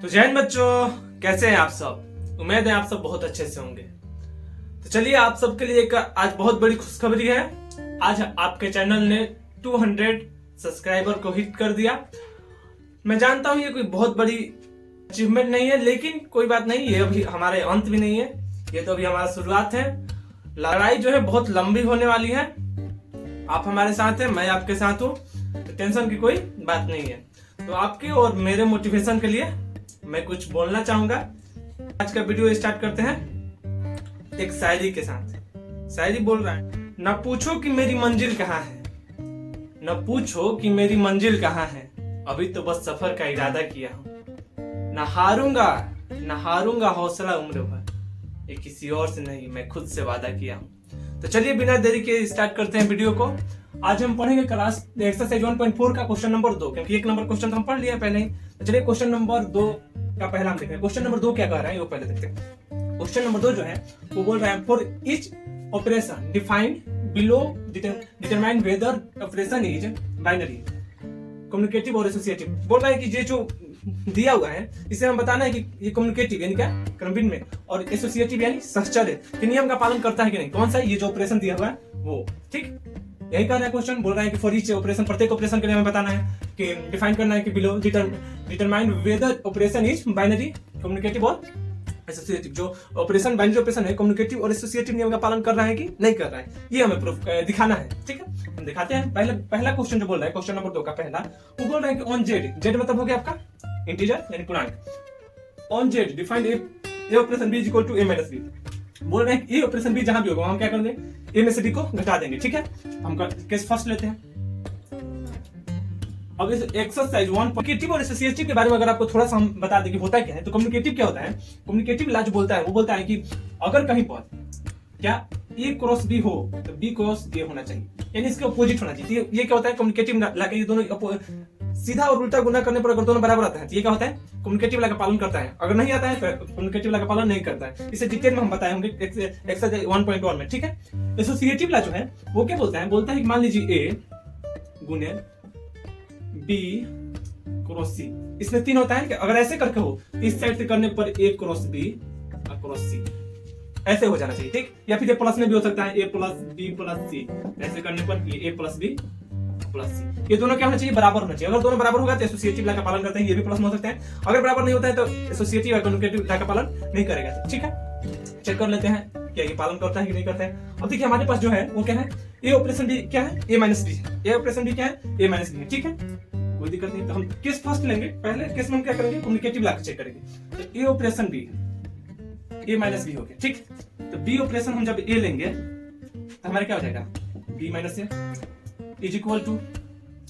तो जय हिंद बच्चों, कैसे हैं आप सब। उम्मीद है आप सब बहुत अच्छे से होंगे। तो चलिए आप सबके लिए एक आज बहुत बड़ी खुशखबरी है। आज आपके चैनल ने 200 सब्सक्राइबर को हिट कर दिया। मैं जानता हूं ये कोई बहुत बड़ी अचीवमेंट नहीं है, लेकिन कोई बात नहीं, ये अभी हमारे अंत भी नहीं है, ये तो अभी हमारा शुरुआत है। लड़ाई जो है बहुत लंबी होने वाली है। आप हमारे साथ हैं, मैं आपके साथ हूँ, तो टेंशन की कोई बात नहीं है। तो आपके और मेरे मोटिवेशन के लिए मैं कुछ बोलना चाहूंगा। आज का वीडियो स्टार्ट करते हैं एक शायरी के साथ। शायरी बोल रहा है, न पूछो कि मेरी मंजिल कहाँ है, न पूछो कि मेरी मंजिल कहाँ है, अभी तो बस सफर का इरादा किया हूँ। न हारूंगा हौसला उम्र भर, ये किसी और से नहीं, मैं खुद से वादा किया हूँ। तो चलिए बिना देरी के स्टार्ट करते हैं वीडियो को। आज हम पढ़ेंगे क्लास एक्सरसाइज 1.4 का क्वेश्चन नंबर 2, क्योंकि 1 नंबर क्वेश्चन तो हम पढ़ लिया पहले ही। तो चलिए क्वेश्चन नंबर 2 का पहला हम देखते हैं। क्वेश्चन नंबर 2 क्या कह रहा है वो पहले देखते हैं। क्वेश्चन नंबर 2 जो है वो बोल रहा है, for each operation defined below determine whether operation is binary, communicative और एसोसिएटिव। बोल रहा है कि ये जो दिया हुआ है इसे हम बताना है कि ये कम्युनिकेटिव यानी क्या क्रमभिन्न में, और एसोसिएटिव यानी सहचर्य के नियम का पालन करता है कि नहीं। कौन सा ये जो ऑपरेशन दिया हुआ है वो, ठीक यही कह रहा है क्वेश्चन। बोल रहा है कि फॉर ईच ऑपरेशन, प्रत्येक ऑपरेशन के लिए हमें बताना है कि डिफाइन करना है कि below determine whether operation is binary, communicative और एसोसिएटिव। जो ऑपरेशन बाइनरी ऑपरेशन है, कम्युनिकेटिव और एसोसिएटिव नियम का पालन कर रहा है कि नहीं कर रहा है, ये हमें प्रूफ दिखाना है। ठीक है, हम दिखाते हैं। पहला क्वेश्चन जो बोल रहा है, क्वेश्चन नंबर 2 का पहला, वो बोल रहा है कि ऑन जेड मतलब हो गया आपका इंटीजर यानी पूर्णांक। On Z defined a operation B is equal to A minus B. बोल रहे हैं कि ए ऑपरेशन बी जहां भी होगा हम क्या कर देंगे, ए में से बी को घटा देंगे। ठीक है, हम केस फर्स्ट लेते हैं। अब इस एक्सरसाइज 1 कम्युनिकेटिव और एसोसिएटिव के बारे में अगर आपको थोड़ा सा हम बता दें कि होता क्या है। तो कम्युनिकेटिव क्या होता है, कम्युनिकेटिव ला जो बोलता है वो बोलता है कि अगर कहीं पर क्या ए क्रॉस बी हो तो बी क्रॉस ए होना चाहिए, यानी इसके अपोजिट होना चाहिए। ये क्या होता है, कम्युनिकेटिव ला के ये दोनों सीधा और उल्टा गुना करने पर अगर दोनों बराबर आता है तो ये क्या होता है, कम्युनिकेटिव ला का पालन करता है। अगर नहीं आता है तो कम्युनिकेटिव ला का पालन नहीं करता है। इसे डिटेल में हम बताए होंगे एक्सरसाइज 1.1 में। ठीक है, एसोसिएटिव ला जो है वो क्या बोलता है कि मान लीजिए ए गुने बी क्रॉस सी, इसमें 3 होता है कि अगर ऐसे करके हो इस साइड से करने पर ए क्रॉस बी क्रॉस सी ऐसे हो जाना चाहिए। ठीक, या फिर ये प्लस में भी हो सकता है, ए प्लस बी प्लस सी, ऐसे करने पर ये ए प्लस बी प्लस सी। ये दोनों क्या होना चाहिए, बराबर होना चाहिए। अगर दोनों बराबर होगा तो एसोसिएटिव ला का पालन करते हैं, ये भी प्लस में हो सकता है। अगर बराबर नहीं होता है तो एसोसिएटिव या कम्युनिकेटिव ला का पालन नहीं करेगा। ठीक है, चेक कर लेते हैं क्या ये पालन करता है कि नहीं करता है। अब देखिए हमारे पास जो है वो क्या है, ए ऑपरेशन बी क्या है, ए माइनस बी है। ए ऑपरेशन बी क्या है, ए माइनस बी है। ठीक है, कोई दिक्कत नहीं। तो हम केस फर्स्ट लेंगे। पहले केस में हम क्या करेंगे, कम्युनिकेटिव ला के चेक करेंगे। तो A operation B A minus B हो गया। ठीक, तो बी ऑपरेशन हम जब ए लेंगे तो हमारा क्या हो जाएगा, B minus A is equal to,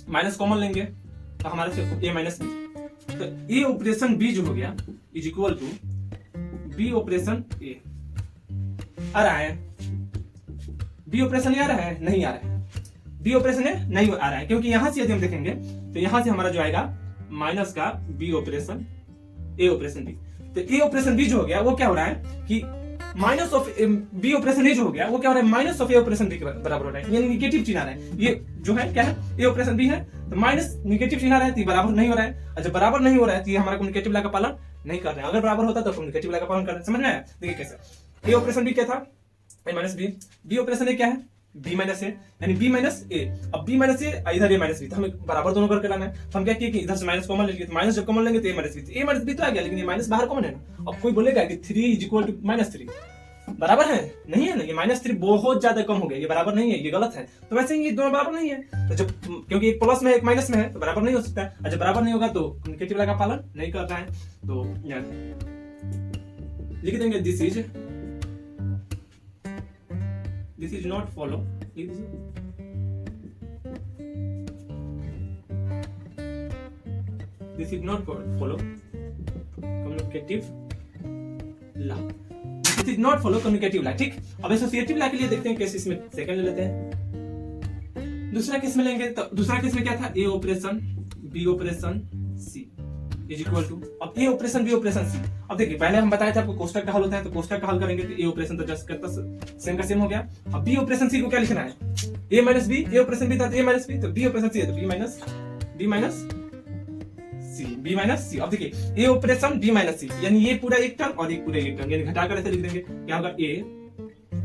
minus common लेंगे तो हमारे से ए माइनस बी। तो ए ऑपरेशन बी जो हो गया is equal to B operation A. आ रहा है बी ऑपरेशन आ रहा है, नहीं आ रहा है। बी ऑपरेशन है नहीं आ रहा है, क्योंकि यहां से यदि हम देखेंगे तो यहां से हमारा जो आएगा माइनस का B operation A operation B. तो ए ऑपरेशन बी जो हो गया वो क्या हो रहा है कि minus of B operation A जो हो गया वो क्या हो रहा है, minus of A operation B के बराबर हो रहा है, यानी निगेटिव चिन्ह आ रहा है। ये जो है क्या है, ए ऑपरेशन बी है तो माइनस निगेटिव चिन्ह आ रहा है, तो ये बराबर नहीं हो रहा है। और जब बराबर नहीं हो रहा है तो ये हमारा कम्युनिकेटिव ला का पालन नहीं कर रहे हैं। अगर बराबर होता तो कम्युनिकेटिव ला का पालन कर रहे हैं। समझ में आया? देखिए कैसे, ए ऑपरेशन बी क्या था, A minus B, B operation ए क्या है, बी माइनस ए, यानी बी माइनस ए। अब बी माइनस ए इधर ए माइनस बी, तो हमें बराबर दोनों करके लाना है। तो हम क्या किए कि इधर से माइनस कॉमन लेंगे, तो माइनस जब कॉमन लेंगे तो ए माइनस बी तो आ गया, लेकिन ये माइनस बाहर कॉमन है ना। अब कोई बोलेगा कि 3 इज इक्वल टू माइनस 3 बराबर है, नहीं है ना, ये माइनस 3 बहुत ज्यादा कम हो गया, ये बराबर नहीं है, ये गलत है। तो वैसे ही ये दोनों बराबर नहीं है। तो जब क्योंकि एक प्लस में एक माइनस में है तो बराबर नहीं हो सकता है, और जब बराबर नहीं होगा तो कम्युनिकेटिव ला का पालन नहीं कर रहा है। तो लिख देंगे this is not follow, this is not follow commutative law, this is not follow commutative law. ठीक, अब एसोसिएटिव ला के लिए देखते हैं केस, इसमें सेकंड ले लेते हैं। दूसरा केस में लेंगे तो दूसरा केस में क्या था, A operation B operation C is equal to, अब A operation B operation C. अब देखिए पहले हम बताए थे आपको कोष्टक का हल होता है, तो कोष्टक का हल करेंगे तो ए ऑपरेशन तो जस्ट करता सेम का सेम हो गया। अब बी ऑपरेशन सी को क्या लिखना है, A minus B, A operation B था ए माइनस बी, तो बी ऑपरेशन सी है तो B minus C B minus C. अब देखिए A operation B minus C, यानी ये पूरा एक टर्म और एक पूरा एक टर्म, यानी घटाकर ऐसे लिख देंगे क्या होगा, ए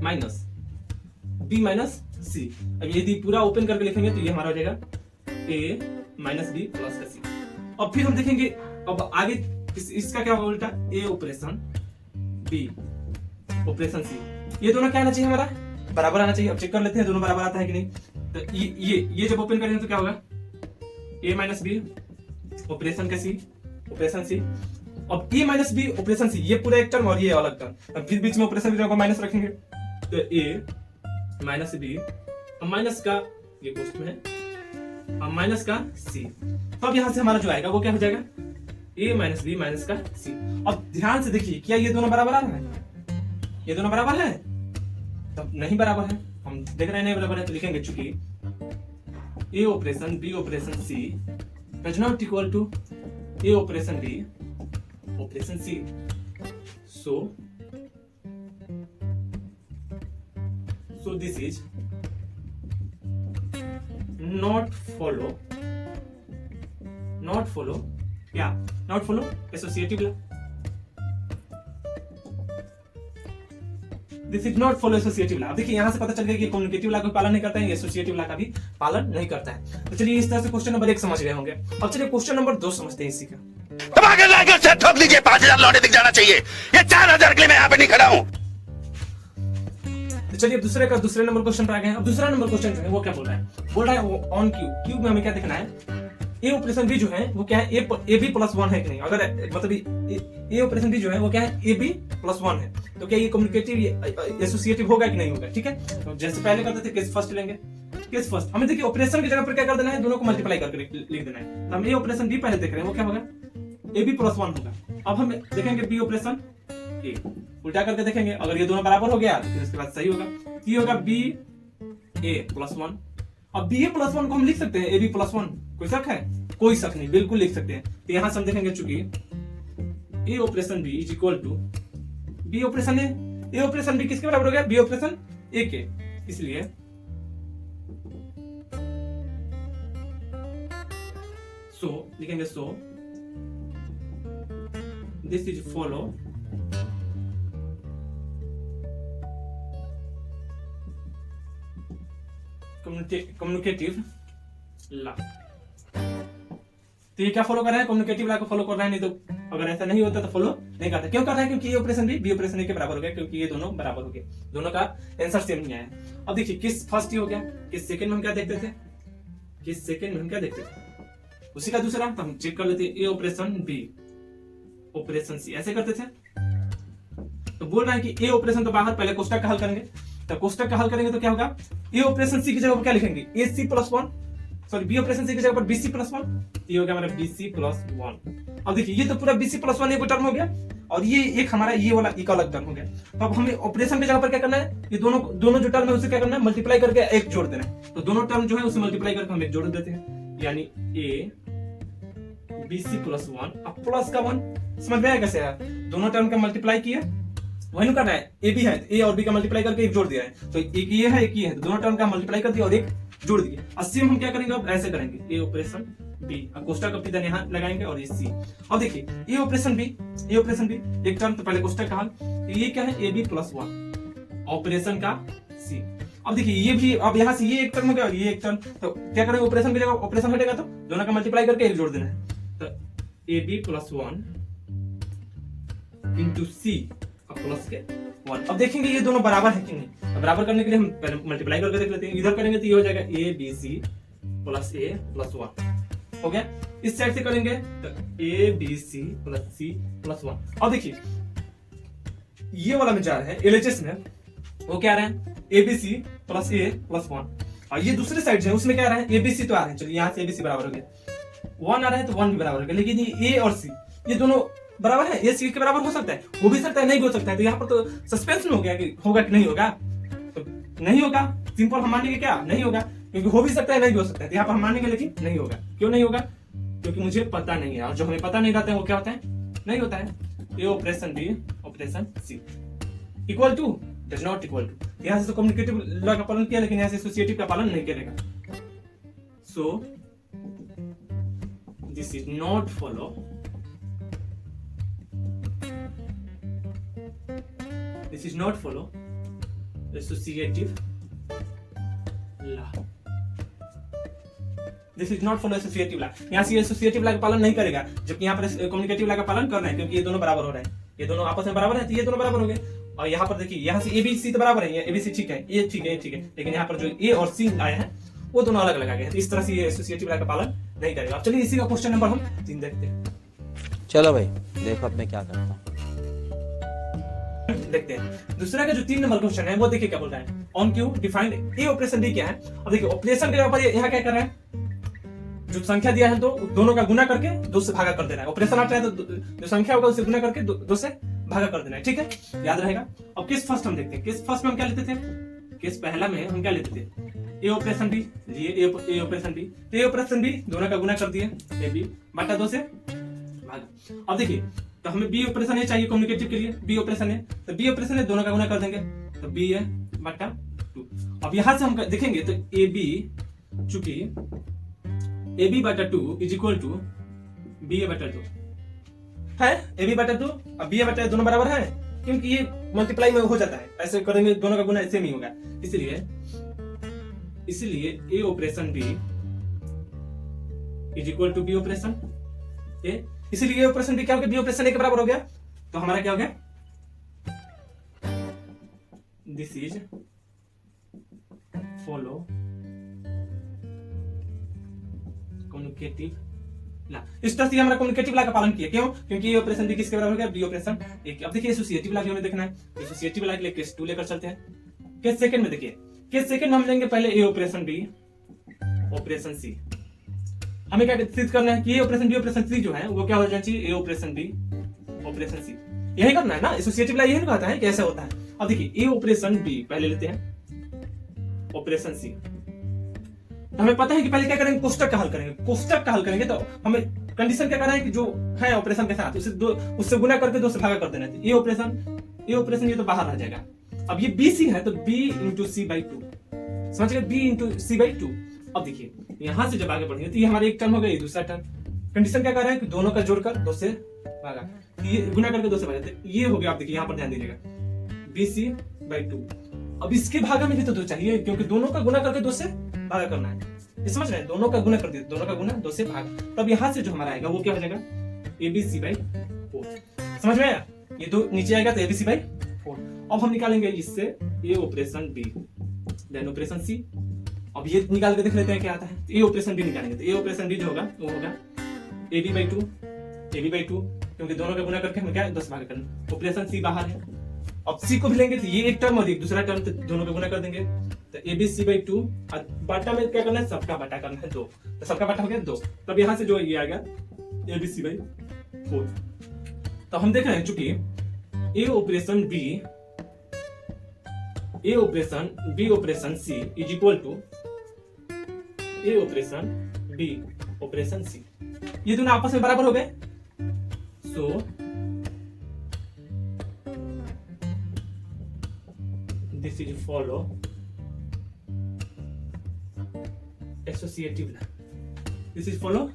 माइनस बी माइनस सी। अब यदि पूरा ओपन करके लिखेंगे तो ये हमारा हो जाएगा ए माइनस बी प्लस का सी। अब फिर हम देखेंगे अब आगे इसका क्या होगा उल्टा, ए ऑपरेशन बी ऑपरेशन सी, ये दोनों क्या आना चाहिए हमारा, बराबर आना चाहिए। अब चेक कर लेते हैं दोनों बराबर आता है कि नहीं। तो ये जब ओपन करेंगे तो क्या होगा, ए माइनस बी ऑपरेशन का सी ऑपरेशन सी। अब ए माइनस बी ऑपरेशन सी, ये पूरा एक टर्म और ये अलग टर्म, अब फिर बीच में ऑपरेशन भी माइनस रखेंगे तो ए माइनस बी, माइनस का ये पोस्ट में है, अब माइनस का सी। तो अब यहां से हमारा जो आएगा वो क्या हो जाएगा, ए माइनस बी माइनस का सी। अब ध्यान से देखिए क्या ये दोनों बराबर आ रहा है, ये दोनों बराबर है, तब नहीं बराबर है, हम देख रहे हैं नहीं बराबर है, तो लिखेंगे चूंकि A operation B operation C does not equal to A operation B operation C, so this is not follow क्या, not follow associative law, this is not follow associative law. देखिए यहां से पता चल गया कि कम्युनिकेटिव लॉ का पालन नहीं करता है, एसोसिएटिव लॉ का भी पालन नहीं करता है। तो चलिए इस तरह से क्वेश्चन नंबर 1 समझ गए होंगे। अब चलिए क्वेश्चन नंबर 2 समझते हैं इसी का। से ठोक लीजिए, 5000 लौटे दिख जाना चाहिए, ये 4000 के लिए मैं यहाँ पे नहीं खड़ा हूँ। तो चलिए दूसरे नंबर क्वेश्चन पर आ गए हैं। अब दूसरा नंबर क्वेश्चन जो है वो क्या बोल रहा है ऑन क्यू में हमें क्या देखना है, ए ऑपरेशन बी जो है वो क्या है, ए बी प्लस 1 है कि नहीं। अगर मतलब ए ऑपरेशन बी जो है वो क्या है, ए बी प्लस 1 है, तो क्या ये कम्युनिकेटिव एसोसिएटिव होगा कि नहीं होगा। ठीक है, तो जैसे पहले करते थे केस फर्स्ट लेंगे, केस फर्स्ट हमें देखिए ऑपरेशन की जगह पर क्या कर देना है, दोनों को मल्टीप्लाई करके लिख देना है। तो हम ए ऑपरेशन बी पहले देख रहे हैं वो क्या होगा, ए बी प्लस 1 होगा। अब हम देखेंगे बी ऑपरेशन ए, उल्टा करके देखेंगे, अगर ये दोनों बराबर हो गया तो फिर उसके बाद सही होगा, ये होगा बी ए प्लस 1। अब बी ए प्लस 1 को हम लिख सकते हैं ए बी प्लस 1, कोई शक है, कोई शक नहीं, बिल्कुल लिख सकते हैं। तो यहां से हम देखेंगे चूंकि A operation B is equal to B operation A operation B किसके बराबर हो गया, बी ऑपरेशन ए के, इसलिए लिखेंगे सो this is follow communicative law. तो ये क्या फॉलो कर रहा है, कम्युनिकेटिव लॉ को फॉलो कर रहा है। नहीं तो अगर ऐसा नहीं होता तो फॉलो नहीं करता। क्यों कर रहा है, क्योंकि ये ऑपरेशन बी ऑपरेशन ए के बराबर हो गया, क्योंकि ये दोनों बराबर हो गए, दोनों का आंसर सेम नहीं आया। अब देखिए किस फर्स्ट ही हो गया, किस सेकंड में हम क्या देखते थे, किस सेकंड में हम क्या देखते थे, उसी का दूसरा। तो हम चेक कर लेते हैं, ए ऑपरेशन बी ऑपरेशन सी ऐसे करते थे। तो बोल रहा है कि ए ऑपरेशन तो बाहर, पहले कोष्टक का हल करेंगे, तो कोष्टक का हल करेंगे तो क्या होगा, ए ऑपरेशन सी की जगह पर क्या लिखेंगे, A C plus 1, sorry B operation C की जगह पर बी सी प्लस 1, ये हो गया हमारा बी सी प्लस 1। अब देखिए ये तो पूरा बी सी प्लस 1 एक टर्म हो गया, और ये एक हमारा ये वाला एक अलग टर्म हो गया। तो अब हमें ऑपरेशन की जगह पर क्या करना है, ये दोनों जो टर्म है उसे क्या करना है, मल्टीप्लाई करके एक जोड़ देना है। तो दोनों टर्म जो है उसे मल्टीप्लाई करके हम एक जोड़ देते हैं, यानी ए बी सी प्लस 1, अब प्लस का 1 समझ में आया कैसे है, दोनों टर्म का मल्टीप्लाई किया, वही करना है, ए बी है ए और बी का मल्टीप्लाई करके एक जोड़ दिया है, तो एक ये है एक ये है, तो दोनों टर्म का मल्टीप्लाई कर दिया और एक जोड़ दिया। और सेम हम क्या करेंगे, अब ऐसे करेंगे, ए ऑपरेशन बी, अब कोष्टक का पिता यहां लगाएंगे और ये सी। अब देखिए ए ऑपरेशन बी एक टर्म, तो पहले कोष्टक का हल, तो ये क्या है, ए बी प्लस 1 ऑपरेशन का सी। अब देखिए ये भी, अब यहां से ये एक टर्म हो गया और ये एक टर्म, तो क्या करेंगे, ऑपरेशन की जगह ऑपरेशन हटेगा तो दोनों का मल्टीप्लाई करके एक जोड़ देना है, तो A B plus 1 into C plus के 1। अब देखेंगे ये दोनों बराबर है कि नहीं। अब बराबर करने के लिए हम पहले मल्टीप्लाई करके देख लेते हैं, इधर करेंगे तो ये हो जाएगा A B C plus A plus 1 हो गया। इस साइड से करेंगे तो ए बी सी प्लस 1। अब देखिए ये वाला में जा रहा है एलएचएस में, वो क्या आ रहा है, A B C plus A plus 1, और ये दूसरे साइड है उसमें क्या आ रहा है, ए बी सी तो आ रहा है, चलिए यहाँ से ए बी सी बराबर हो गया, 1 आ रहा है तो 1 भी बराबर हो गया। लेकिन ये ए और सी ये दोनों बराबर है, ये सी के बराबर हो सकता है, हो भी सकता है, नहीं हो सकता है। तो यहाँ पर तो सस्पेंस में हो गया कि होगा कि नहीं होगा, तो नहीं होगा, सिंपल हम मानेंगे क्या, नहीं होगा, क्योंकि हो भी सकता है नहीं भी हो सकता है। तो यहाँ पर हम मानेंगे लेकिन नहीं होगा। क्यों नहीं होगा, क्योंकि मुझे पता नहीं है, और जो हमें पता नहीं रहता है वो क्या होता है, नहीं होता है। A operation B operation C equal to does not equal to, यहाँ से तो कम्युनिकेटिव लॉ का पालन किया, लेकिन यहाँ से एसोसिएटिव का पालन नहीं करेगा। सो this is not follow this is not follow associative law, this is not follow associative law. यहाँ से एसोसिएटिव लॉ का पालन नहीं करेगा, जबकि यहाँ पर कम्युनिकेटिव लॉ का पालन कर रहे हैं, क्योंकि ये दोनों बराबर हो रहे हैं, ये दोनों आपस में बराबर है, तो ये दोनों बराबर हो गए। और यहाँ पर देखिए, यहाँ से ए बी सी तो बराबर है, ये ए बी सी ठीक है, ये ठीक है, ये ठीक है, लेकिन यहाँ पर जो ए और सी आया है वो दोनों अलग अलग आ गए हैं, तो इस तरह से ये एसोसिएटिव लॉ का पालन नहीं करेगा। अब चलिए इसी का क्वेश्चन नंबर हम 3 देखते हैं। चलो भाई देखो अब मैं क्या करता हूँ। देखते हैं दूसरा का जो 3 नंबर क्वेश्चन है वो देखिए क्या बोल रहा है, on Q defined a operation D क्या है। अब देखिए ऑपरेशन के ऊपर यहाँ क्या कर रहा है, जो संख्या दिया है तो दोनों का गुना करके 2 से भागा कर देना है। ऑपरेशन आता है तो जो संख्या होगा उसे गुना करके 2 से भागा कर देना है, ठीक है, याद रहेगा। अब केस फर्स्ट हम देखते हैं, केस फर्स्ट में हम क्या लेते थे, केस पहला में हम क्या लेते थे, ए ऑपरेशन बी, लिए ए ऑपरेशन बी, तो ए ऑपरेशन बी दोनों का गुना कर दिए, ए बी बटा 2 से भागा। अब देखिए तो हमें बी ऑपरेशन है चाहिए कम्युनिकेटिव के लिए, बी ऑपरेशन है तो बी ऑपरेशन है दोनों का गुना कर देंगे, तो बी है बटा 2। अब यहां से हम देखेंगे तो ए बी, चूंकि ए बी बटा 2 इज इक्वल टू बी ए बटा 2 है, ए बी बटा 2 अब बी ए बटा दोनों बराबर है, क्योंकि ये मल्टीप्लाई में हो जाता है, ऐसे करेंगे दोनों का गुना ऐसे नहीं होगा, इसलिए A operation B is equal to B operation A, इसलिए ए ऑपरेशन बी क्या हो गया, बी ऑपरेशन ए के बराबर हो गया, तो हमारा क्या हो गया, this is follow communicative law. इस तरह से हमारा कम्युनिकेटिव लॉ का पालन किया, क्यों, क्योंकि ये ऑपरेशन बी किसके बराबर हो गया, बी ऑपरेशन ए के। अब देखिए एसोसिएटिव लॉ हमें देखना है, एसोसिएटिव लॉ के लिए केस 2 लेकर चलते हैं। केस सेकंड में देखिए, केस सेकंड में हम लेंगे पहले ए ऑपरेशन बी ऑपरेशन सी। हमें क्या सिद्ध करना है कि ए ऑपरेशन बी ऑपरेशन सी जो है वो क्या हो जाना चाहिए, ए ऑपरेशन बी ऑपरेशन सी, यही करना है ना, एसोसिएटिव लॉ यही कहता है कैसे होता है। अब देखिए ए ऑपरेशन बी पहले लेते हैं, ऑपरेशन सी, तो हमें पता है कि पहले क्या करेंगे, कोष्टक का हल करेंगे, कोष्टक का हल करेंगे तो हमें कंडीशन क्या करना है कि जो है ऑपरेशन के साथ उससे गुना करके 2 से भागा कर देना है। ए ऑपरेशन ये तो बाहर आ जाएगा। अब ये बी सी है तो बी इंटू सी बाई 2, समझ गए, बी इंटू सी बाई 2। अब देखिए यहां से जब आगे बढ़ेंगे तो ये हमारा एक टर्म हो गया, ये दूसरा टर्म, कंडीशन क्या कर रहा है कि दोनों का जोड़कर 2 से भागा, ये गुना करके 2 से भागा, तो ये हो गया। आप देखिए यहाँ पर ध्यान दीजिएगा, बी सी बाई 2। अब इसके भागा में भी तो 2 चाहिए, क्योंकि दोनों का गुना करके 2 से भागा करना है, ये समझ रहे हैं, दोनों का गुना कर दिया, दोनों का गुना 2 से भाग, तब यहां से जो हमारा आएगा वो क्या हो जाएगा, ए बी सी बाई 4, समझ में आया, ये 2 नीचे आएगा तो ए बी सी बाई 4। अब हम निकालेंगे इससे ए operation B then operation C. अब ये निकाल के देख लेते हैं क्या आता है, ए ऑपरेशन बी निकालेंगे तो ए ऑपरेशन बी जो होगा वो होगा ए बी बाई 2, क्योंकि दोनों का गुना करके हमें क्या 2 से भाग करना, ऑपरेशन सी बाहर है। अब सी को भी लेंगे तो ये एक टर्म और एक दूसरा टर्म, तो दोनों का गुना कर देंगे, तो ए बी सी बाई 2, बाटा में क्या करना है, सबका बाटा करना है 2, तो सबका बाटा हो गया 2, तब यहां से जो ये आएगा ए बी सी बाई 4। तो हम देख रहे हैं चूंकि A operation B operation C is equal to A operation B operation C, ये दोनों आपस में बराबर हो गए, सो this is follow associative law, this is follow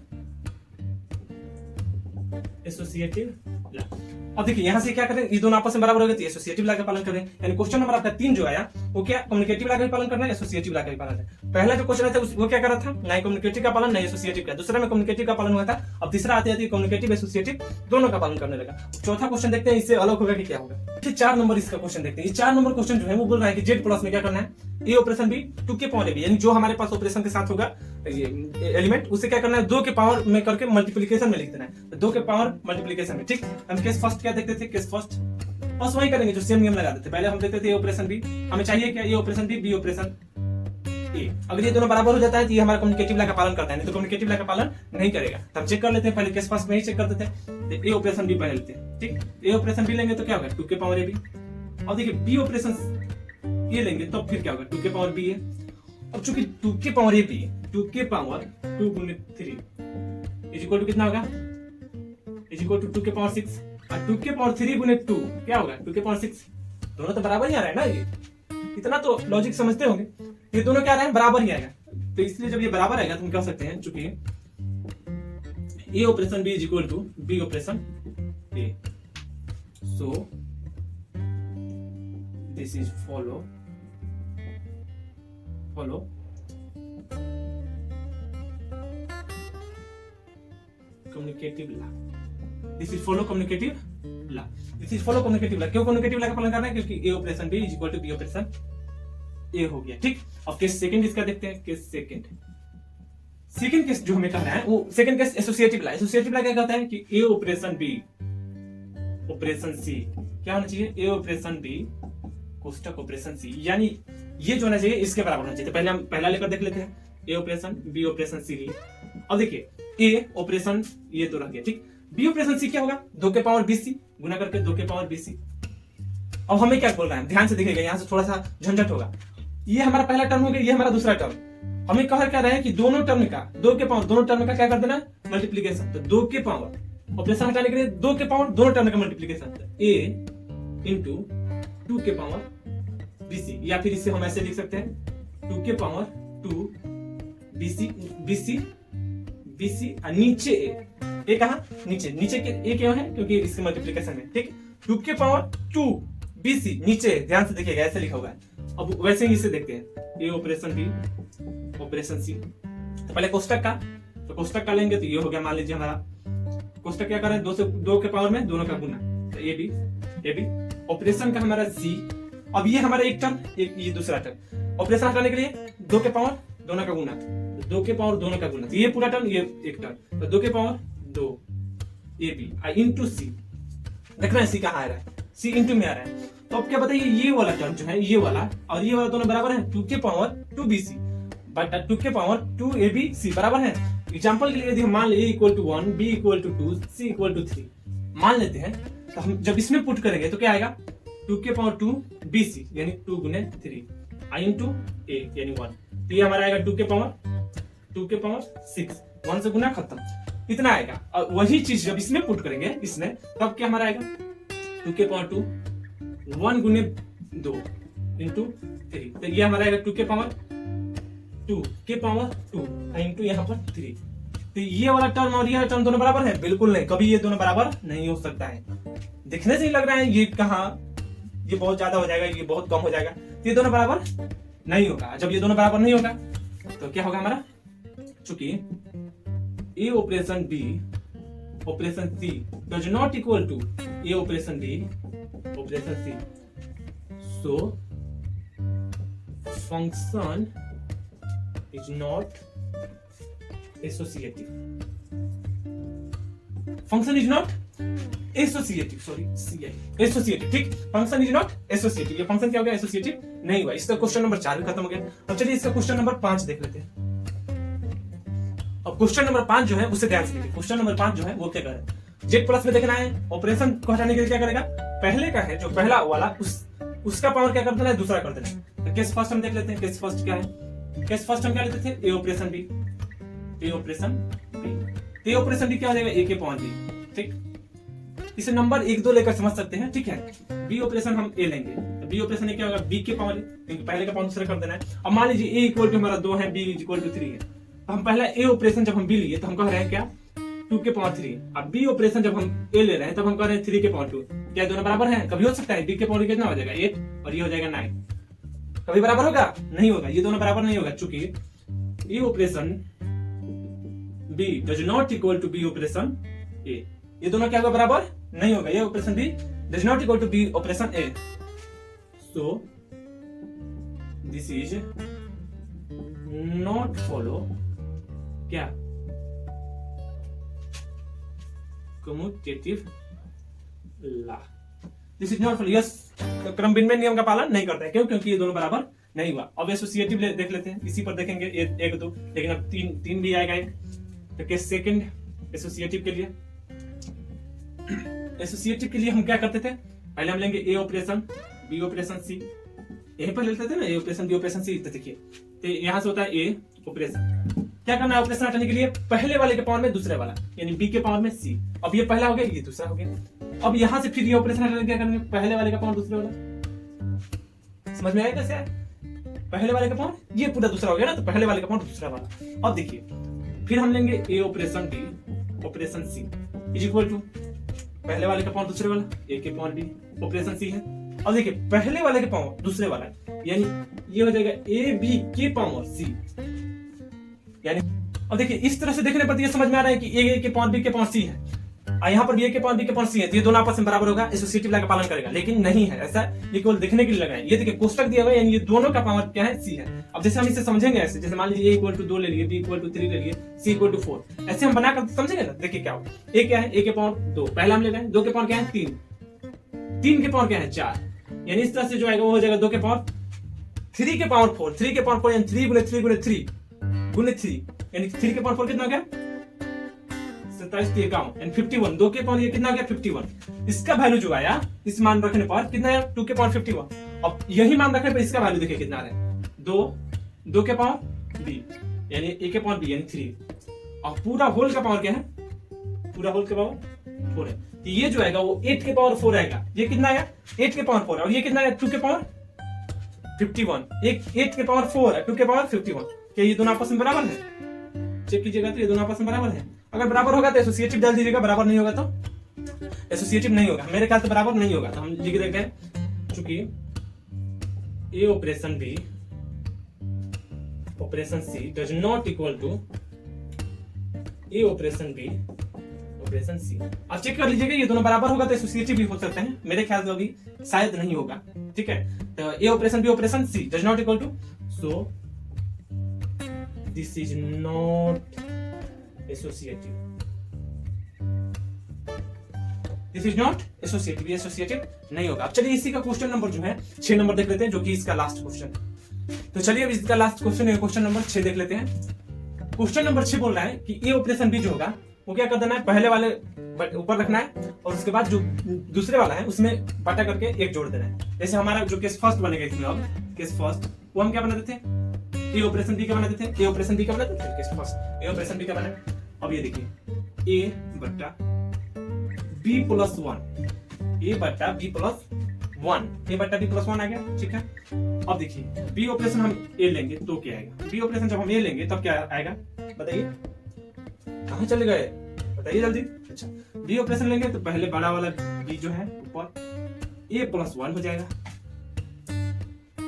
associative law। अब देखिए यहां से क्या करें, ये दोनों आपस में बराबर हो गए तो एसोसिएटिव लॉ का पालन करें, यानी क्वेश्चन नंबर आपका 3 जो आया वो क्या कम्युनिकेटिव लॉ का पालन करना है, एसोसिएटिव लॉ का पालन है। पहला जो क्वेश्चन था वो क्या कर रहा था, ना कम्युनिकेटिव का पालन ना एसोसिएटिव का, दूसरा में कम्युनिकेटिव का पालन हुआ था, अब तीसरा आते आते कम्युनिकेटिव एसोसिएटिव दोनों का पालन करने लगा। चौथा क्वेश्चन देखते हैं इससे अलग होगा कि क्या होगा। 4 नंबर इसका क्वेश्चन देखते हैं, ये 4 नंबर क्वेश्चन जो है वो बोल रहा है कि जेड प्लस में क्या करना है, ए ऑपरेशन बी 2 के पावर ए बी, यानी जो हमारे पास ऑपरेशन के साथ होगा ये एलिमेंट उसे क्या करना है 2 के पावर में करके मल्टीप्लिकेशन में लिख देना है, 2 के पावर मल्टीप्लिकेशन में, ठीक। हम केस फर्स्ट क्या देखते थे, केस फर्स्ट वही करेंगे जो सेम नियम लगा देते, पहले हम देखते थे ए ऑपरेशन बी, हमें चाहिए क्या, ए ऑपरेशन बी ऑपरेशन ए। अगर ये दोनों बराबर हो जाता है तो ये हमारा कम्युनिकेटिव लॉ का पालन करता है, नहीं तो कम्युनिकेटिव लॉ का पालन नहीं करेगा। तो हम चेक कर लेते हैं, पहले केस फर्स्ट में ही चेक कर देते हैं, तो ए ऑपरेशन बी पहले लेते हैं, ठीक। ए ऑपरेशन बी लेंगे तो क्या होगा 2 के पावर ए बी, और देखिए बी ऑपरेशन ये लेंगे तो फिर क्या होगा 2 के पावर बी है। अब चूंकि 2 के पावर ए बी 2 के पावर 2 गुने 3 इज इक्वल टू कितना होगा, इज इक्वल टू 2 के पावर 6, और 2 के पावर 3 गुने 2 क्या होगा 2 के पावर 6, दोनों तो बराबर ही आ रहा है ना, ये इतना तो लॉजिक समझते होंगे, ये दोनों क्या आ रहे हैं बराबर ही आएगा, तो इसलिए जब ये बराबर आएगा तो हम कह सकते हैं चूंकि A operation B is equal to B operation A, so this is follow communicative law. This is follow communicative law. This is follow communicative law. क्यों कम्युनिकेटिव लॉ का पालन करना है? क्योंकि A operation B is equal to B operation A हो गया। ठीक, अब केस सेकंड इसका देखते हैं। केस सेकंड केस जो हमें कहना है वो second case associative law. Associative law क्या कहता है कि ए ऑपरेशन बी ऑपरेशन सी क्या होना चाहिए? ए ऑपरेशन बी कोष्टक ऑपरेशन सी, यानी ये जो होना चाहिए इसके बराबर होना चाहिए। तो पहले हम पहला लेकर देख लेते हैं, ए ऑपरेशन बी ऑपरेशन सी लिए। अब देखिए ए ऑपरेशन ये तो रह गया, ठीक। बी ऑपरेशन सी क्या होगा? 2 के पावर 20 गुना करके 2 के पावर 20। अब हमें क्या बोल रहा है, ध्यान से देखिएगा, यहाँ से थोड़ा सा झंझट होगा। ये हमारा पहला टर्म हो गया, ये हमारा दूसरा टर्म। हमें कह क्या रहा है कि दोनों टर्म का 2 के पावर दोनों टर्म का क्या कर देना है? मल्टीप्लीकेशन। तो 2 के पावर ऑपरेशन हटाने के लिए 2 के पावर दोनों टर्म का मल्टीप्लीकेशन, ए इंटू 2 के पावर 20, या फिर इसे हम ऐसे लिख सकते हैं 2 के पावर 2 BC और नीचे ए कहा? नीचे के ए क्यों है? क्योंकि इसके मल्टीप्लीकेशन में, ठीक। 2 के पावर 2 BC नीचे, ध्यान से देखिएगा ऐसे लिखा हुआ है। अब वैसे ही इसे देखते हैं, ए ऑपरेशन बी ऑपरेशन सी। तो पहले कोष्टक का, तो कोष्टक का लेंगे तो ये हो गया, मान लीजिए हमारा कोष्टक क्या करें, 2 के पावर में दोनों का गुना, तो ए बी ऑपरेशन का हमारा सी। अब ये हमारा एक टर्म, ये दूसरा टर्म। ऑपरेशन हटाने के लिए 2 के पावर दोनों का गुना, 2 के पावर दोनों का गुना, तो ये पूरा टर्म, ये एक टर्म, तो 2 के पावर 2 ए बी इंटू सी। देखना है सी कहाँ आ रहा है, सी इंटू में आ रहा है। तो अब क्या बताइए, ये वाला टर्म जो है, ये वाला और ये वाला दोनों बराबर है 2 के पावर 2 BC बट 2 के पावर 2 ABC बराबर है। एग्जांपल के लिए यदि हम मान ले A = 1 B = 2 C = 3 मान लेते हैं, तो हम जब इसमें पुट करेंगे तो क्या आएगा? 2 के पावर 2 BC यानी 2 गुने 3 I इंटू A यानी 1। तो ये हमारा आएगा 2 के पावर 6, 1 से गुना खत्म, इतना आएगा। और वही चीज जब इसमें पुट करेंगे इसमें, तब क्या हमारा आएगा? 2 के पावर 2 1 गुने 2 इंटू 3, तो ये हमारा आएगा 2 के पावर 2 इंटू यहाँ पर 3। तो ये वाला टर्म और ये वाला टर्म दोनों बराबर है? बिल्कुल नहीं, कभी ये दोनों बराबर नहीं हो सकता है। दिखने से ही लग रहा है ये कहाँ, ये बहुत ज्यादा हो जाएगा, ये बहुत कम हो जाएगा, तो ये दोनों बराबर नहीं होगा। जब ये दोनों बराबर नहीं होगा तो क्या होगा हमारा? चूंकि A operation B operation C does not equal to A operation B operation C, so function is not associative. Function is not associative. Sorry, CI associative, ठीक। Function is not associative। ये फंक्शन क्या हो गया? Associative नहीं हुआ। इसका question number 4 भी खत्म हो गया। अब चलिए इसका क्वेश्चन नंबर 5 देख लेते हैं। अब क्वेश्चन नंबर 5 जो है उसे ध्यान से देखिए। क्वेश्चन नंबर 5 जो है वो क्या कर रहा है? जेड प्लस में देखना है, ऑपरेशन को हटाने के लिए क्या करेगा? पहले का है जो पहला वाला उसका पावर क्या कर देना है? दूसरा कर देना है। तो केस फर्स्ट हम देख लेते हैं। केस फर्स्ट क्या है? केस फर्स्ट हम क्या लेते थे? ए ऑपरेशन बी तो ए ऑपरेशन बी क्या हो जाएगा? ए के पावर बी, ठीक। इसे नंबर 1 2 लेकर समझ सकते हैं, ठीक है। बी ऑपरेशन हम ए लेंगे, तो बी ऑपरेशन क्या होगा? बी के पावर, क्योंकि पहले का पावर दूसरा कर देना है। अब मान लीजिए ए इक्वल टू हमारा 2 है, बी इक्वल टू 3 है, तो हम पहला ए ऑपरेशन जब हम बी लिए तो हम कह रहे हैं क्या? 2 के पावर 3। अब बी ऑपरेशन जब हम ए ले रहे हैं तब हम कह रहे हैं 3 के पावर 2। क्या दोनों बराबर है? कभी हो सकता है बी के पावर कितना हो जाएगा? 8 और ये हो जाएगा 9। कभी बराबर होगा? नहीं होगा, ये दोनों बराबर नहीं होगा, चूंकि A operation B does not equal to B operation A. ये दोनों क्या होगा? बराबर नहीं होगा। A operation B does not equal to B operation A, so this is not follow क्या? Commutative law. This is not follow, yes, क्रम विनिमय नियम का पालन नहीं करता है। क्यों? क्योंकि ये दोनों बराबर नहीं हुआ। अब एसोसिएटिव देख लेते हैं, इसी पर देखेंगे 1 2, लेकिन अब 3 भी आएगा। तो केस सेकंड एसोसिएटिव के लिए, हम क्या करते थे? पहले हम लेंगे ए ऑपरेशन बी ऑपरेशन सी, यहीं पर लेते थे ना, ए ऑपरेशन बी ऑपरेशन सी। तो देखिए, तो यहां से होता है ए ऑपरेशन, क्या करना है? ऑपरेशन हटाने के लिए पहले वाले के पावर में दूसरे वाला, यानी बी के पावर में सी। अब ये पहला हो गया, ये दूसरा हो गया। अब यहां से फिर ये ऑपरेशन हटाने क्या करेंगे? पहले वाले का पावर दूसरे वाला। समझ में आया कैसे? पहले वाले का पावर ये पूरा दूसरा हो गया ना, तो पहले वाले का पावर दूसरा वाला। अब देखिए, फिर हम लेंगे A operation B operation C is equal to पहले वाले का पावर दूसरे वाला, ए के पावर बी ऑपरेशन सी है। अब देखिए पहले वाले के पावर दूसरे वाला, यानी ये हो जाएगा ए बी के पावर सी, यानी अब देखिए इस तरह से देखने पर ये समझ में आ रहा है कि ए के पावर बी के पावर सी है, यहाँ पर भी ए के पावर बी के पावर सी है, तो ये दोनों आपस में बराबर होगा, एसोसिएटिव लॉ का पालन करेगा, लेकिन नहीं है ऐसा, ये केवल देखने के लिए लगा है। ये देखिए कोष्टक दिया हुआ है, यानी ये दोनों का पावर क्या है, सी है। अब जैसे हम इसे समझेंगे ऐसे, जैसे मान लीजिए a = 2 ले लिए, b = 3 ले लिए, c = 4, ऐसे हम बनाकर समझेंगे ना। देखिए क्या होगा, a क्या है, a के पावर 2, पहला हम ले रहे हैं, 2 के पावर क्या है 3, 3 के पावर क्या है 4, यानी इस तरह से जो आएगा वो हो जाएगा 2 के पावर 3 के पावर 4, 3 के पावर 4 यानी 3 × 3 × 3 गुने 3, यानी 3 के पावर 4 कितना हो गया 27 × 51 यानी 51, 2 के पावर ये कितना हो गया 51। इसका वैल्यू जो आया इस मान रखने पर कितना आया 2 के पावर 51। अब यही मान रखने पर इसका वैल्यू देखिए कितना आ रहा है 2 के पावर b यानी a के पावर b यानी 3, और पूरा होल का पावर क्या है, पूरा होल का पावर 4 है, तो ये जो आएगा वो 8 के पावर 4 आएगा। ये कितना आया 8 के पावर 4 और ये कितना आया 2 के पावर 51, 8 के पावर 4 है 2 के पावर 51, क्या ये दोनों आपस में बराबर है, चेक कीजिएगा तो ये दोनों आपस में बराबर है। अगर बराबर होगा तो एसोसिएटिव डाल दीजिएगा, बराबर नहीं होगा तो एसोसिएटिव नहीं होगा, मेरे ख्याल से बराबर नहीं होगा, तो हम लिख देते हैं चूंकि A operation B operation C does not equal to A operation B operation C. आप चेक कर लीजिएगा ये दोनों बराबर होगा तो एसोसिएटिव भी हो सकते हैं, मेरे ख्याल से अभी शायद नहीं होगा, ठीक है। तो A operation B operation C does not equal to, so this is not associative, this is not associative, ये एसोसिएटिव नहीं होगा। अब चलिए इसी का क्वेश्चन नंबर जो है 6 नंबर देख लेते हैं, जो कि इसका लास्ट क्वेश्चन। तो चलिए अब इसका लास्ट क्वेश्चन है, क्वेश्चन नंबर 6 देख लेते हैं। क्वेश्चन नंबर 6 बोल रहा है कि ए ऑपरेशन बी जो होगा वो क्या कर देना है, पहले वाले ऊपर रखना है और उसके बाद जो दूसरे वाला है उसमें बटा करके एक जोड़ देना है। जैसे हमारा जो केस फर्स्ट बनेगा इसमें, अब केस फर्स्ट वो हम क्या बनाते थे, ए ऑपरेशन बी का बनाते थे, ए ऑपरेशन बी का बनाते थे, case first A operation B का बना। अब ये देखिए ए बट्टा बी प्लस 1, ए बट्टा बी प्लस 1, ए बट्टा बी प्लस 1 आ गया, ठीक है। अब देखिए बी ऑपरेशन हम ए लेंगे तो क्या आएगा, बी ऑपरेशन जब हम ए लेंगे तब क्या आएगा बताइए, कहां चले गए बताइए जल्दी। अच्छा बी ऑपरेशन लेंगे तो पहले बड़ा वाला बी जो है ऊपर ए प्लस 1 हो जाएगा,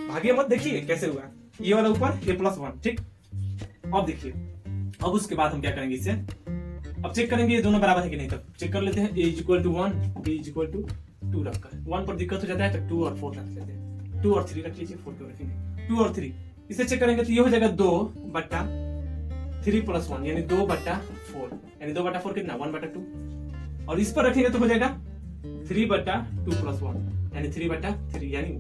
भागिए मत, देखिए कैसे हुआ, ये वाला ऊपर ए प्लस 1, ठीक। अब देखिए अब उसके बाद हम क्या करेंगे इसे, अब चेक करेंगे ये दोनों बराबर है कि नहीं, तब चेक कर लेते हैं। a = 1 b = 2 रखकर, 1 पर दिक्कत हो जाता है तो 2 और 4 रख लेते हैं, 2 और 3 रख लीजिए, 4 क्यों रखेंगे, 2 और 3 इसे चेक करेंगे तो ये हो जाएगा 2 बट्टा 3 प्लस 1 यानी 2 बट्टा 4, यानी 2 बट्टा 4 कितना 1 बट्टा 2, और इस पर रखेंगे तो हो जाएगा 3 बट्टा 2 प्लस 1 यानी 3 बट्टा 3 यानी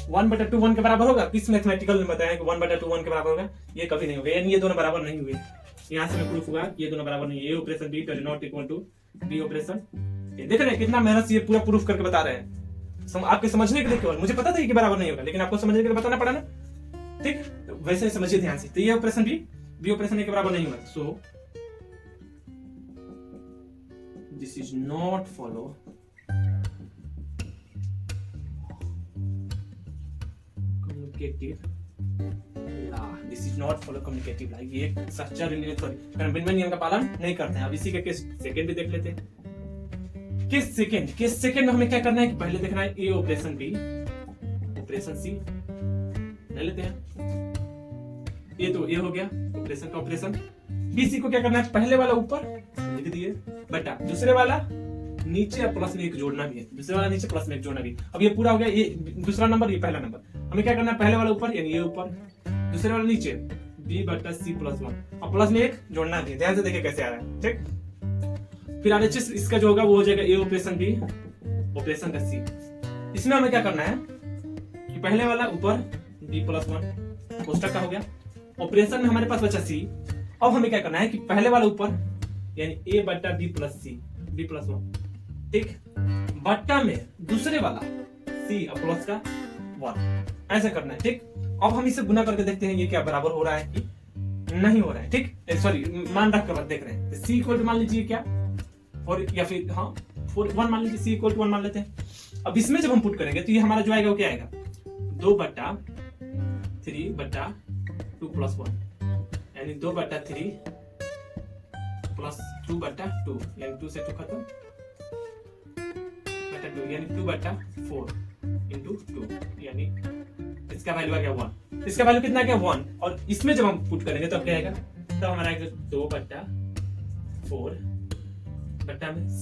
1 बट्टा 2 1 के बराबर होगा। किस मैथमेटिकल में बताया कि 1 बट्टा 2 1 के बराबर होगा, ये कभी नहीं होगा, यानी ये दोनों बराबर नहीं हुए। यहाँ से मैं प्रूफ हुआ ये दोनों बराबर नहीं है, A operation B does not equal to B operation. ये देख रहे हैं कितना मेहनत से ये पूरा प्रूफ करके बता रहे हैं, आपके समझने के लिए केवल, मुझे पता था कि बराबर नहीं होगा लेकिन आपको समझने के लिए बताना पड़ा ना, ठीक। तो वैसे समझिए ध्यान से, तो ये ऑपरेशन बी ऑपरेशन ए के बराबर नहीं होगा, सो this is not follow communicative law, this is not follow communicative law, ये सच्चा कन्वेंशन नियम का पालन नहीं करते हैं। अब इसी का केस सेकंड भी देख लेते हैं। केस सेकंड में हमें क्या करना है कि पहले देखना है ए ऑपरेशन बी ऑपरेशन सी ले लेते हैं, ये तो ये हो गया ऑपरेशन का ऑपरेशन, बी सी को क्या करना है पहले वाला ऊपर लिख दिए बटा दूसरे वाला नीचे प्लस में एक जोड़ना भी है, दूसरे वाला नीचे प्लस में एक जोड़ना भी। अब ये पूरा हो गया, ये दूसरा नंबर ये पहला नंबर, हमें क्या करना है पहले वाला ऊपर यानी ये ऊपर, दूसरे वाला नीचे b बटा c प्लस 1 और प्लस में एक जोड़ना भी है, ध्यान से देखिए कैसे आ रहा है, ठीक। फिर RHS इसका जो होगा वो हो जाएगा a ऑपरेशन b ऑपरेशन का c। इसमें हमें क्या करना है कि पहले वाला ऊपर b प्लस 1 कोष्टक का हो गया, ऑपरेशन में हमारे पास बचा c। अब हमें क्या करना है कि पहले वाला ऊपर यानी a बटा b plus c b plus 1, ठीक, बट्टा में दूसरे वाला c और प्लस का 1, ऐसा करना है, ठीक। अब हम इसे गुना करके देखते हैं ये क्या बराबर हो रहा है कि नहीं हो रहा है, ठीक। सॉरी मान रख कर देख रहे हैं, c इक्वल टू मान लीजिए क्या 4 या फिर हाँ 1 मान लीजिए, c इक्वल टू 1 मान लेते हैं। अब इसमें जब हम पुट करेंगे तो ये हमारा जो आएगा वो क्या आएगा 2 बटा 3 बटा 2 प्लस 1 यानी 2 बटा 3 प्लस 2 बटा 2 यानी 2 से 2 खत्म बटा 2 यानी 2 बटा 4 इंटू 2, यानी इसका वैल्यू आ गया 1। इसका वैल्यू कितना आ गया 1, और इसमें जब हम पुट करेंगे तो अब क्या आएगा, तब हमारा आएगा 2/4 बट्टा में c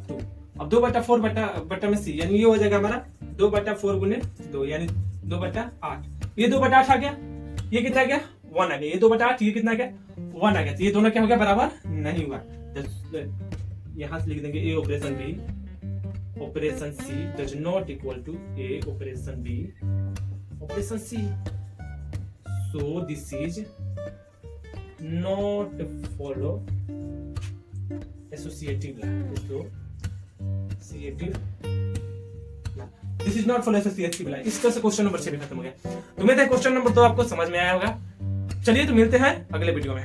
2। अब 2/4 बट्टा में c, यानी ये हो जाएगा हमारा 2/4 गुने 2, यानी 2/8। ये 2/8 आ गया, ये कितना आ गया 1 आ गया, ये 2/8, ये कितना आ गया 1 आ गया। तो ये दोनों क्या हो गया, बराबर नहीं हुआ। यहां से लिख देंगे a operation b operation c does not equal to a operation b operation c, so this is not follow associative law, this is not follow associative law. इस तरह से क्वेश्चन नंबर 6 भी खत्म हो गया। उम्मीद है क्वेश्चन नंबर 2 आपको समझ में आया होगा। चलिए तो मिलते हैं अगले वीडियो में।